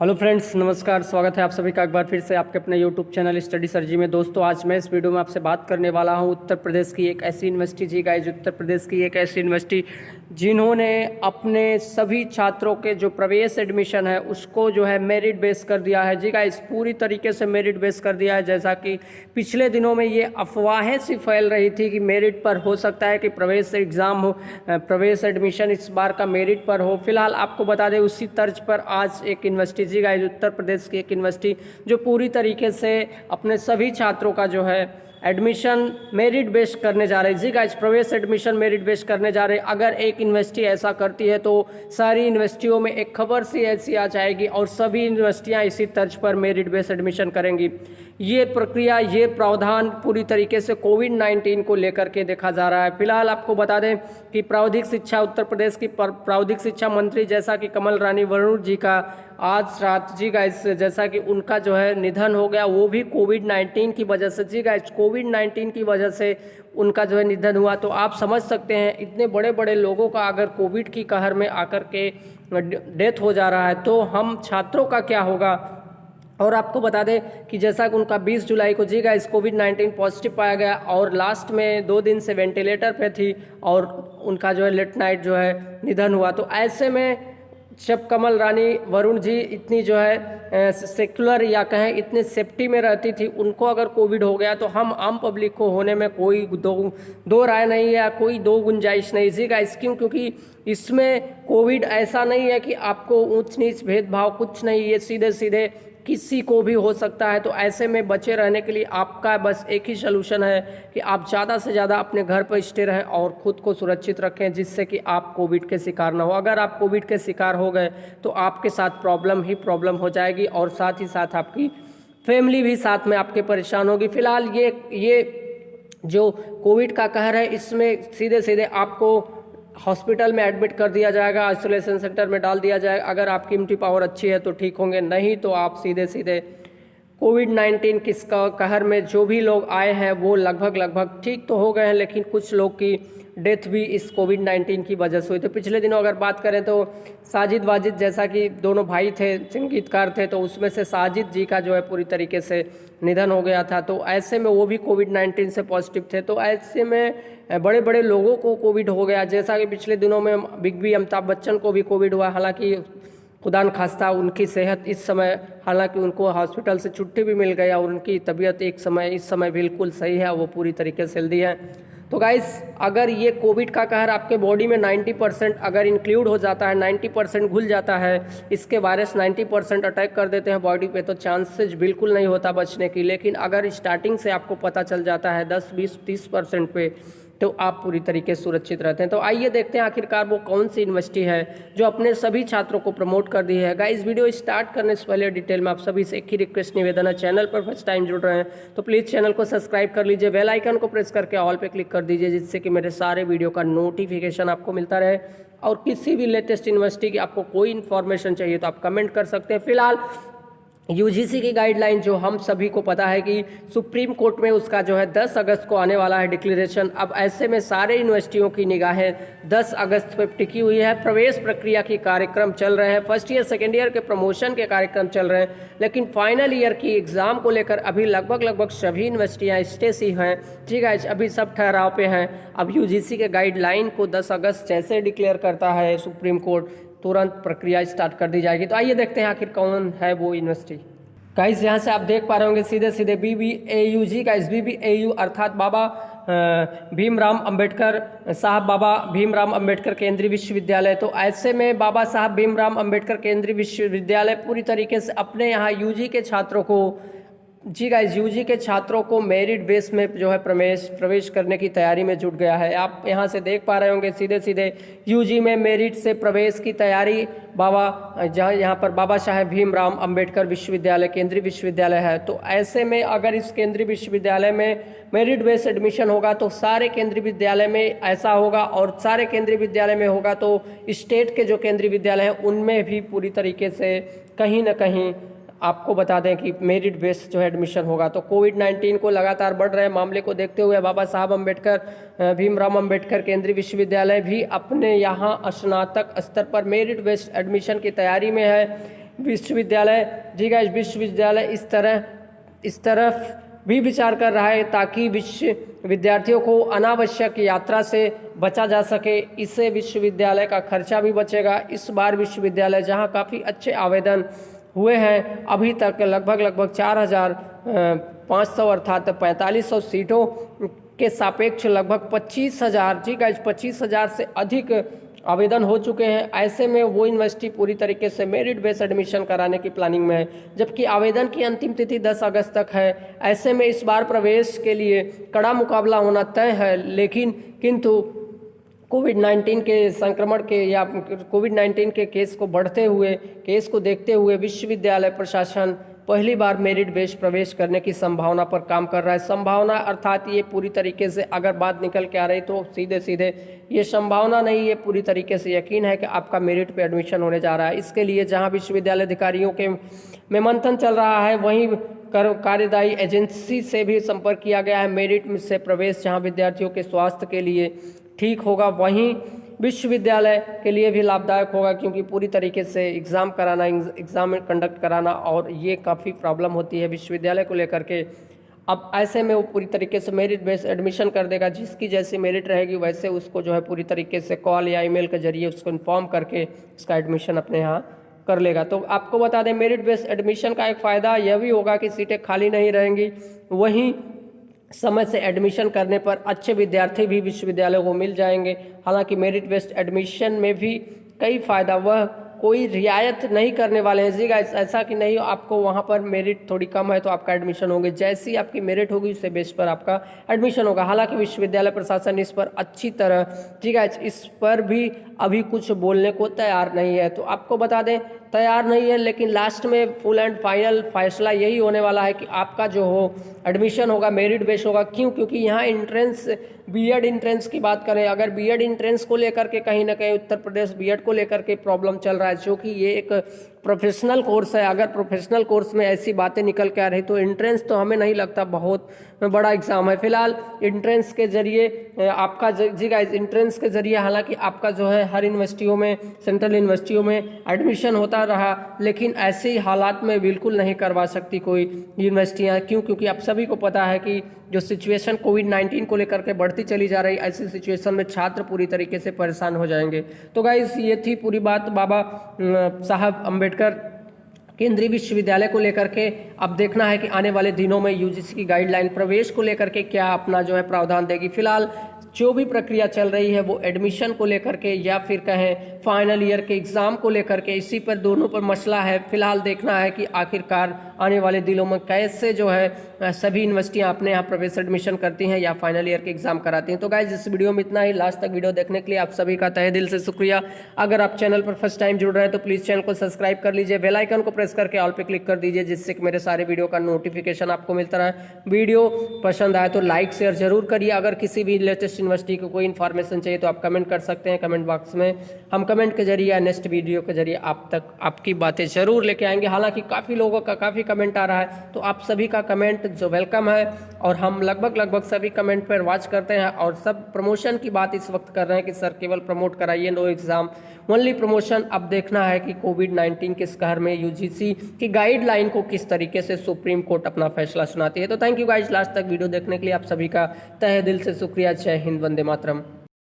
Hello friends, नमस्कार। स्वागत है आप सभी का एक बार फिर से आपके अपने यूट्यूब चैनल स्टडी सरजी में। दोस्तों, आज मैं इस वीडियो में आपसे बात करने वाला हूं उत्तर प्रदेश की एक ऐसी यूनिवर्सिटी, जी गाइज, उत्तर प्रदेश की एक ऐसी यूनिवर्सिटी जिन्होंने अपने सभी छात्रों के जो प्रवेश एडमिशन है उसको जो है मेरिट बेस कर दिया है। जी गाइज, पूरी तरीके से मेरिट बेस कर दिया है। जैसा कि पिछले दिनों में ये अफवाहें सी फैल रही थी कि मेरिट पर हो सकता है कि प्रवेश एग्ज़ाम हो, प्रवेश एडमिशन इस बार का मेरिट पर हो। फिलहाल आपको बता दें, उसी तर्ज पर आज एक यूनिवर्सिटी, जी गाइज, उत्तर प्रदेश की एक यूनिवर्सिटी जो पूरी तरीके से अपने सभी छात्रों का जो है एडमिशन मेरिट बेस्ड करने जा रही है। जी गाइज, प्रवेश एडमिशन मेरिट बेस्ड करने जा रहे हैं। अगर एक यूनिवर्सिटी ऐसा करती है तो सारी यूनिवर्सिटियों में एक खबर सी ऐसी आ जाएगी और सभी यूनिवर्सिटियां इसी तर्ज पर मेरिट बेस्ड एडमिशन करेंगी। ये प्रक्रिया, ये प्रावधान पूरी तरीके से कोविड-19 को लेकर के देखा जा रहा है। फिलहाल आपको बता दें कि प्रावधिक शिक्षा, उत्तर प्रदेश की प्रावधिक शिक्षा मंत्री जैसा कि कमल रानी वरुण जी का आज रात, जी गाइस, जैसा कि उनका जो है निधन हो गया, वो भी कोविड-19 की वजह से। जी गाइस, कोविड-19 की वजह से उनका जो है निधन हुआ। तो आप समझ सकते हैं, इतने बड़े बड़े लोगों का अगर कोविड की कहर में आकर के डेथ हो जा रहा है तो हम छात्रों का क्या होगा। और आपको बता दें कि जैसा कि उनका 20 जुलाई को, जी गाइस, कोविड-19 पॉजिटिव पाया गया और लास्ट में 2 दिन से वेंटिलेटर पे थी और उनका जो है लेट नाइट जो है निधन हुआ। तो ऐसे में जब कमल रानी वरुण जी इतनी जो है सेक्युलर या कहें इतने सेफ्टी में रहती थी, उनको अगर कोविड हो गया तो हम आम पब्लिक को होने में कोई दो राय नहीं है या कोई दो गुंजाइश नहीं। जी गाइस, क्योंकि इसमें कोविड ऐसा नहीं है कि आपको ऊंच नीच भेदभाव कुछ नहीं, ये सीधे सीधे किसी को भी हो सकता है। तो ऐसे में बचे रहने के लिए आपका बस एक ही सलूशन है कि आप ज़्यादा से ज़्यादा अपने घर पर स्टे रहें और ख़ुद को सुरक्षित रखें, जिससे कि आप कोविड के शिकार ना हो। अगर आप कोविड के शिकार हो गए तो आपके साथ प्रॉब्लम ही प्रॉब्लम हो जाएगी और साथ ही साथ आपकी फैमिली भी साथ में आपके परेशान होगी। फिलहाल ये जो कोविड का कहर है, इसमें सीधे सीधे आपको हॉस्पिटल में एडमिट कर दिया जाएगा, आइसोलेशन सेंटर में डाल दिया जाएगा। अगर आपकी इम्यूनिटी पावर अच्छी है तो ठीक होंगे, नहीं तो आप सीधे सीधे कोविड-19 किस कहर में जो भी लोग आए हैं वो लगभग ठीक तो हो गए हैं, लेकिन कुछ लोग की डेथ भी इस कोविड-19 की वजह से हुई। तो पिछले दिनों अगर बात करें तो साजिद वाजिद जैसा कि दोनों भाई थे, संगीतकार थे, तो उसमें से साजिद जी का जो है पूरी तरीके से निधन हो गया था। तो ऐसे में वो भी कोविड-19 से पॉजिटिव थे। तो ऐसे में बड़े बड़े लोगों को कोविड हो गया। जैसा कि पिछले दिनों में बिग बी अमिताभ बच्चन को भी कोविड हुआ। हालांकि खुदा न खास्ता उनकी सेहत इस समय, हालांकि उनको हॉस्पिटल से छुट्टी भी मिल गई और उनकी तबीयत इस समय बिल्कुल सही है, वो पूरी तरीके से हेल्दी है। तो गाइस, अगर ये कोविड का कहर आपके बॉडी में 90% अगर इंक्लूड हो जाता है, 90% घुल जाता है, इसके वायरस 90% अटैक कर देते हैं बॉडी पे, तो चांसेस बिल्कुल नहीं होता बचने की। लेकिन अगर स्टार्टिंग से आपको पता चल जाता है 10, 20, 30% पे, तो आप पूरी तरीके से सुरक्षित रहते हैं। तो आइए देखते हैं आखिरकार वो कौन सी यूनिवर्सिटी है जो अपने सभी छात्रों को प्रमोट कर दी है। गाइस, वीडियो स्टार्ट करने से पहले डिटेल में आप सभी से एक ही रिक्वेस्ट निवेदन है, चैनल पर फर्स्ट टाइम जुड़ रहे हैं तो प्लीज़ चैनल को सब्सक्राइब कर लीजिए, बेल आइकन को प्रेस करके ऑल पे क्लिक कर दीजिए, जिससे कि मेरे सारे वीडियो का नोटिफिकेशन आपको मिलता रहे। और किसी भी लेटेस्ट यूनिवर्सिटी की आपको कोई इन्फॉर्मेशन चाहिए तो आप कमेंट कर सकते हैं। फिलहाल यूजीसी की गाइडलाइन जो हम सभी को पता है कि सुप्रीम कोर्ट में उसका जो है 10 अगस्त को आने वाला है डिक्लेरेशन। अब ऐसे में सारे यूनिवर्सिटियों की निगाहें 10 अगस्त पर टिकी हुई है। प्रवेश प्रक्रिया की कार्यक्रम चल रहे हैं, फर्स्ट ईयर सेकेंड ईयर के प्रमोशन के कार्यक्रम चल रहे हैं, लेकिन फाइनल ईयर की एग्ज़ाम को लेकर अभी लगभग सभी यूनिवर्सिटियाँ स्टे सी हैं। जी गाइस, अभी सब ठहराव पे हैं। अब यूजीसी के गाइडलाइन को 10 अगस्त जैसे डिक्लेयर करता है सुप्रीम कोर्ट, तुरंत प्रक्रिया स्टार्ट कर दी जाएगी। तो आइए देखते हैं आखिर कौन है वो यूनिवर्सिटी। गाइस, यहाँ से आप देख पा रहे होंगे सीधे सीधे BBAU। जी गाइस, BBAU अर्थात बाबा भीमराव अंबेडकर साहब, बाबा भीमराव अंबेडकर केंद्रीय विश्वविद्यालय। तो ऐसे में बाबा साहब भीमराव अंबेडकर केंद्रीय विश्वविद्यालय पूरी तरीके से अपने यहाँ यूजी के छात्रों को, जी गाइस, यूजी के छात्रों को मेरिट बेस में जो है प्रवेश करने की तैयारी में जुट गया है। आप यहां से देख पा रहे होंगे सीधे सीधे यूजी में मेरिट से प्रवेश की तैयारी जहां यहाँ पर बाबा साहेब भीमराव अंबेडकर विश्वविद्यालय केंद्रीय विश्वविद्यालय है। तो ऐसे में अगर इस केंद्रीय विश्वविद्यालय में मेरिट बेस एडमिशन होगा तो सारे केंद्रीय विद्यालय में ऐसा होगा, और सारे केंद्रीय विद्यालय में होगा तो स्टेट के जो केंद्रीय विद्यालय हैं उनमें भी पूरी तरीके से कहीं ना कहीं आपको बता दें कि मेरिट बेस जो है एडमिशन होगा। तो कोविड-19 को लगातार बढ़ रहे मामले को देखते हुए बाबा साहब अम्बेडकर भीमराव अम्बेडकर केंद्रीय विश्वविद्यालय भी अपने यहाँ स्नातक स्तर पर मेरिट बेस्ड एडमिशन की तैयारी में है। विश्वविद्यालय जी गाइज विश्वविद्यालय इस तरफ भी विचार कर रहा है ताकि विद्यार्थियों को अनावश्यक यात्रा से बचा जा सके। इससे विश्वविद्यालय का खर्चा भी बचेगा। इस बार विश्वविद्यालय जहां काफ़ी अच्छे आवेदन हुए हैं, अभी तक लगभग 4,500 अर्थात 4500 सीटों के सापेक्ष लगभग 25,000 जी गाइज 25,000 से अधिक आवेदन हो चुके हैं। ऐसे में वो यूनिवर्सिटी पूरी तरीके से मेरिट बेस्ड एडमिशन कराने की प्लानिंग में है, जबकि आवेदन की अंतिम तिथि 10 अगस्त तक है। ऐसे में इस बार प्रवेश के लिए कड़ा मुकाबला होना तय है, किंतु कोविड-19 के संक्रमण के या कोविड-19 के केस को देखते हुए विश्वविद्यालय प्रशासन पहली बार मेरिट बेस्ड प्रवेश करने की संभावना पर काम कर रहा है। संभावना अर्थात ये पूरी तरीके से अगर बात निकल के आ रही तो सीधे ये संभावना नहीं, ये पूरी तरीके से यकीन है कि आपका मेरिट पे एडमिशन होने जा रहा है। इसके लिए जहां विश्वविद्यालय अधिकारियों के में मंथन चल रहा है, वहीं कार्यदायी एजेंसी से भी संपर्क किया गया है। मेरिट से प्रवेश जहाँ विद्यार्थियों के स्वास्थ्य के लिए ठीक होगा, वहीं विश्वविद्यालय के लिए भी लाभदायक होगा, क्योंकि पूरी तरीके से एग्ज़ाम कंडक्ट कराना और ये काफ़ी प्रॉब्लम होती है विश्वविद्यालय को लेकर के। अब ऐसे में वो पूरी तरीके से मेरिट बेस्ड एडमिशन कर देगा। जिसकी जैसी मेरिट रहेगी वैसे उसको जो है पूरी तरीके से कॉल या ईमेल के जरिए उसको इन्फॉर्म करके उसका एडमिशन अपने यहाँ कर लेगा। तो आपको बता दें, मेरिट बेस्ड एडमिशन का एक फ़ायदा यह भी होगा कि सीटें खाली नहीं रहेंगी, वहीं समय से एडमिशन करने पर अच्छे विद्यार्थी भी विश्वविद्यालय को मिल जाएंगे। हालांकि मेरिट बेस्ड एडमिशन में भी कई फ़ायदा, वह कोई रियायत नहीं करने वाले हैं जी गाइस। ऐसा कि नहीं आपको वहाँ पर मेरिट थोड़ी कम है तो आपका एडमिशन होंगे, जैसी आपकी मेरिट होगी उससे बेस पर आपका एडमिशन होगा। हालांकि विश्वविद्यालय प्रशासन इस पर अच्छी तरह जी गाइस इस पर भी अभी कुछ बोलने को तैयार नहीं है। तो आपको बता दें तैयार नहीं है, लेकिन लास्ट में फुल एंड फाइनल फैसला यही होने वाला है कि आपका जो हो एडमिशन होगा मेरिट बेस होगा। क्यों? क्योंकि यहाँ इंट्रेंस बीएड इंट्रेंस की बात करें, अगर बीएड इंट्रेंस को लेकर के कहीं ना कहीं उत्तर प्रदेश बीएड को लेकर के प्रॉब्लम चल रहा है, जो कि ये एक प्रोफेशनल कोर्स है। अगर प्रोफेशनल कोर्स में ऐसी बातें निकल के आ रही तो इंट्रेंस तो हमें नहीं लगता बहुत बड़ा एग्जाम है। फिलहाल इंट्रेंस के जरिए आपका जी गाइस इंट्रेंस के जरिए हालांकि आपका जो है हर यूनिवर्सिटियों में सेंट्रल यूनिवर्सिटियों में एडमिशन होता रहा, लेकिन ऐसे हालात में बिल्कुल नहीं करवा सकती कोई यूनिवर्सिटियाँ। क्यों? क्योंकि आप सभी को पता है कि जो सिचुएशन कोविड-19 को लेकर के बढ़ती चली जा रही, ऐसी सिचुएशन में छात्र पूरी तरीके से परेशान हो जाएंगे। तो गाइस ये थी पूरी बात बाबा साहब अम्बेडकर केंद्रीय विश्वविद्यालय को लेकर के। अब देखना है कि आने वाले दिनों में यूजीसी की गाइडलाइन प्रवेश को लेकर के क्या अपना जो है प्रावधान देगी। फिलहाल जो भी प्रक्रिया चल रही है वो एडमिशन को लेकर के या फिर कहें फाइनल ईयर के एग्ज़ाम को लेकर के, इसी पर दोनों पर मसला है। फिलहाल देखना है कि आखिरकार आने वाले दिनों में कैसे जो है सभी यूनिवर्सिटियां अपने यहाँ प्रवेश एडमिशन करती हैं या फाइनल ईयर के एग्ज़ाम कराती हैं। तो गाइज इस वीडियो में इतना ही। लास्ट तक वीडियो देखने के लिए आप सभी का तहे दिल से शुक्रिया। अगर आप चैनल पर फर्स्ट टाइम जुड़ रहे हैं तो प्लीज़ चैनल को सब्सक्राइब कर लीजिए, बेल आइकन को प्रेस करके ऑल पे क्लिक कर दीजिए, जिससे कि मेरे सारे वीडियो का नोटिफिकेशन आपको मिलता रहे। वीडियो पसंद आए तो लाइक शेयर जरूर करिए। अगर किसी भी लेटेस्ट यूनिवर्सिटी को कोई इन्फॉर्मेशन चाहिए तो आप कमेंट कर सकते हैं कमेंट बॉक्स में। हम कमेंट के जरिए या नेक्स्ट वीडियो के जरिए आप तक आपकी बातें जरूर लेके आएंगे। हालांकि काफ़ी लोगों का काफ़ी कमेंट आ रहा है, तो आप सभी का कमेंट जो वेलकम है, और हम लगभग सभी कमेंट पर वॉच करते हैं। और सब प्रमोशन की बात इस वक्त कर रहे हैं कि सर केवल प्रमोट कराइए, नो एग्ज़ाम ओनली प्रमोशन। अब देखना है कि कोविड-19 के इस कहर में यूजीसी की गाइडलाइन को किस तरीके से सुप्रीम कोर्ट अपना फैसला सुनाती है। तो थैंक यू गाइज लास्ट तक वीडियो देखने के लिए आप सभी का तहे दिल से शुक्रिया। जय हिंद, वंदे मातरम।